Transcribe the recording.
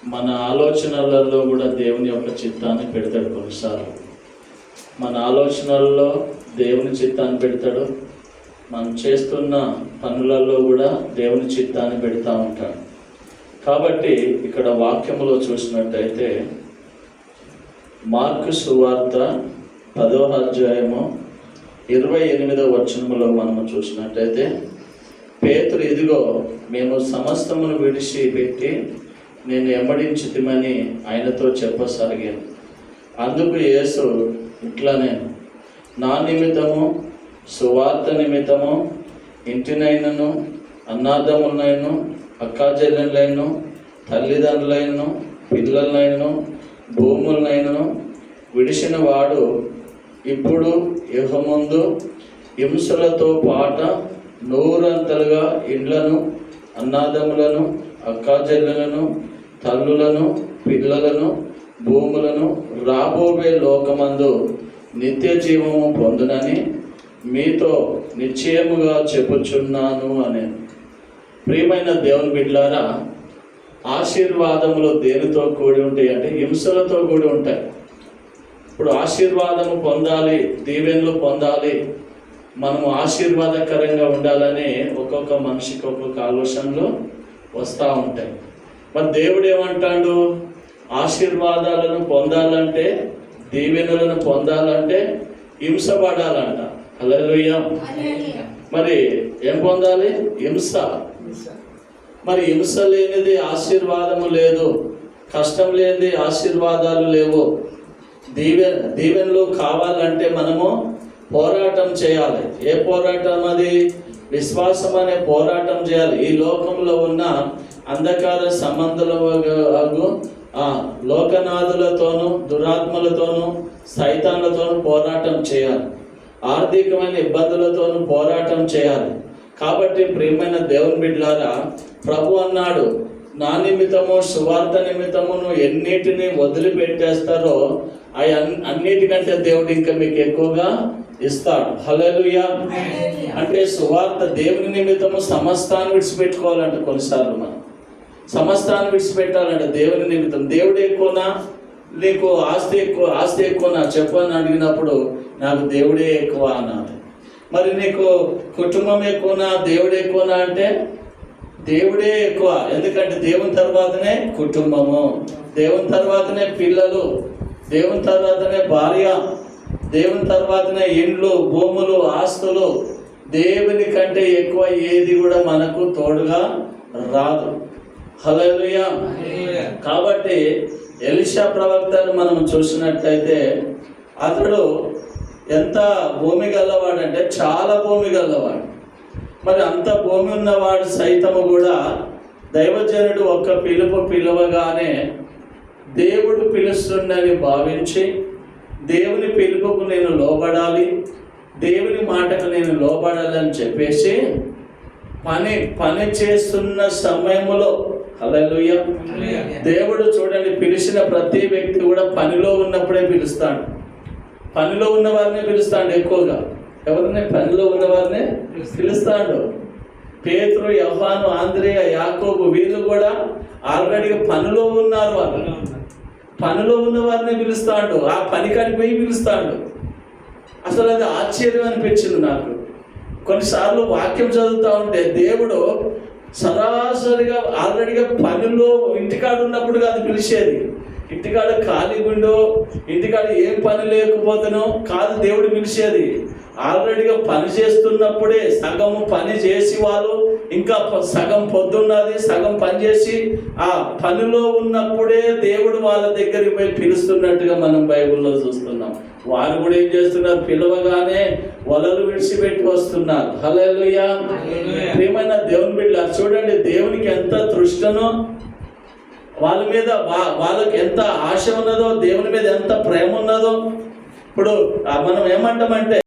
మన ఆలోచనలలో కూడా దేవుని యొక్క చిత్తాన్ని పెడతాడు. కొన్నిసార్లు మన ఆలోచనల్లో దేవుని చిత్తాన్ని పెడతాడు, మనం చేస్తున్న పనులలో కూడా దేవుని చిత్తాన్ని పెడతా ఉంటాడు. కాబట్టి ఇక్కడ వాక్యములో చూసినట్టయితే మార్కు సువార్త 10వ అధ్యాయము 28వ వచనములో మనము చూసినట్టయితే, పేతురు, ఇదిగో మేము సమస్తమును విడిచిపెట్టి నేను ఎమ్మడించితిమని ఆయనతో చెప్పసాగాను. అందుకు యేసు ఇట్లనే, నా నిమిత్తము, సువార్త నిమిత్తము ఇంటినైనను, అన్నాదములైనను, అక్కాచెల్లెళ్ళైనను, తల్లిదండ్రులైనను, పిల్లలైనను, భూములైనను విడిచిన వాడు ఇప్పుడు యుగముందు హింసలతో పాట 100 ఇండ్లను, అన్నాదములను, అక్కాచెల్లెలను, తల్లులను, పిల్లలను, భూములను రాబోయే లోకమందు నిత్య జీవము పొందునని మీతో నిశ్చయముగా చెప్పుచున్నాను అని. ప్రియమైన దేవుని బిడ్డలారా, ఆశీర్వాదములు దేనితో కూడి ఉంటాయి అంటే హింసలతో కూడి ఉంటాయి. ఇప్పుడు ఆశీర్వాదము పొందాలి, దీవెనలు పొందాలి, మనము ఆశీర్వాదకరంగా ఉండాలని ఒక్కొక్క మనిషికి ఒక్కొక్క ఆలోచనలు వస్తూ ఉంటాయి. మరి దేవుడు ఏమంటాడు? ఆశీర్వాదాలను పొందాలంటే, దీవెనలను పొందాలంటే హింసపడాలంట. హల్లెలూయా. మరి ఏం పొందాలి? హింస. మరి హింస లేనిది ఆశీర్వాదము లేదు, కష్టం లేనిది ఆశీర్వాదాలు లేవు. దీవెనలు కావాలంటే మనము పోరాటం చేయాలి. ఏ పోరాటం అది? విశ్వాసం అనే పోరాటం చేయాలి. ఈ లోకంలో ఉన్న అంధకార సంబంధులకు, లోకనాథులతోనూ, దురాత్మలతోనూ, సైతాన్లతోనూ పోరాటం చేయాలి. ఆర్థికమైన ఇబ్బందులతోనూ పోరాటం చేయాలి. కాబట్టి ప్రియమైన దేవుని బిడ్డలారా, ప్రభు అన్నాడు, నా నిమిత్తము, సువార్త నిమిత్తమును ఎన్నిటిని వదిలిపెట్టేస్తారో అన్నిటికంటే దేవుడు ఇంకా మీకు ఎక్కువగా ఇస్తాడు. హల్లెలూయా. అంటే సువార్త దేవుని నిమిత్తము సమస్తాన్ని విడిచిపెట్టుకోవాలంట. కొన్నిసార్లు మనం సమస్తాన్ని విడిచిపెట్టాలంటే దేవుని నిమిత్తం. దేవుడు ఎక్కువనా, నీకు ఆస్తి ఎక్కువనా చెప్పని అడిగినప్పుడు నాకు దేవుడే ఎక్కువ అన్నాడు. మరి నీకు కుటుంబం ఎక్కువనా, దేవుడు ఎక్కువనా అంటే దేవుడే ఎక్కువ. ఎందుకంటే దేవుని తర్వాతనే కుటుంబము, దేవుని తర్వాతనే పిల్లలు, దేవుని తర్వాతనే భార్య, దేవుని తర్వాతనే ఇండ్లు, భూములు, ఆస్తులు. దేవుని కంటే ఎక్కువ ఏది కూడా మనకు తోడుగా రాదు. హల్లెలూయా. కాబట్టి ఎలీషా ప్రవక్తను మనం చూసినట్లయితే అతడు ఎంత భూమి గల్లవాడంటే చాలా భూమి గల్లవాడు. మరి అంత భూమి ఉన్నవాడు సైతము కూడా దైవజనుడు ఒక్క పిలువగానే దేవుడు పిలుస్తుండని భావించి, దేవుని పిలుపుకు నేను లోబడాలి, దేవుని మాటకు నేను లోబడాలని చెప్పేసి పని చేస్తున్న సమయంలో, హల్లెలూయా, దేవుడు చూడండి, పిలిచిన ప్రతి వ్యక్తి కూడా పనిలో ఉన్నప్పుడే పిలుస్తాడు. పనిలో ఉన్న వారిని పిలుస్తాడు ఎక్కువగా. ఎవరిని? పనిలో ఉన్న వారిని పిలుస్తాడు. పేతురు, యోహాను, ఆంద్రేయ, యాకోబు వీళ్ళు కూడా ఆల్రెడీ పనిలో ఉన్నారు. వాళ్ళు పనిలో ఉన్న వారిని పిలుస్తాడు, ఆ పని కడిపోయి పిలుస్తాడు. అసలు అది ఆశ్చర్యం అనిపించింది నాకు. కొన్నిసార్లు వాక్యం చదువుతూ ఉంటే దేవుడు సరాసరిగా ఆల్రెడీగా పనిలో ఇంటికాడ ఉన్నప్పుడు కాదు పిలిచేది. ఇంటికాడ ఖాళీ గుండో, ఇంటికాడ ఏం పని లేకపోతేనో కాదు దేవుడు పిలిచేది. ఆల్రెడీగా పని చేస్తున్నప్పుడే సగము పని చేసి వాళ్ళు ఇంకా సగం పొద్దున్నది, సగం పని చేసి ఆ పనిలో ఉన్నప్పుడే దేవుడు వాళ్ళ దగ్గరికి పోయి పిలుస్తున్నట్టుగా మనం బైబిల్లో చూస్తున్నాం. వారు కూడా ఏం చేస్తున్నారు? పిలవగానే వలలు విడిచిపెట్టి వస్తున్నారు. హల్లెలూయా. ప్రియమైన దేవుని బిడ్డలారా, చూడండి దేవునికి ఎంత తృష్ణనో, వాళ్ళ మీద వాళ్ళకి ఎంత ఆశ ఉన్నదో, దేవుని మీద ఎంత ప్రేమ ఉన్నదో. ఇప్పుడు మనం ఏమంటామంటే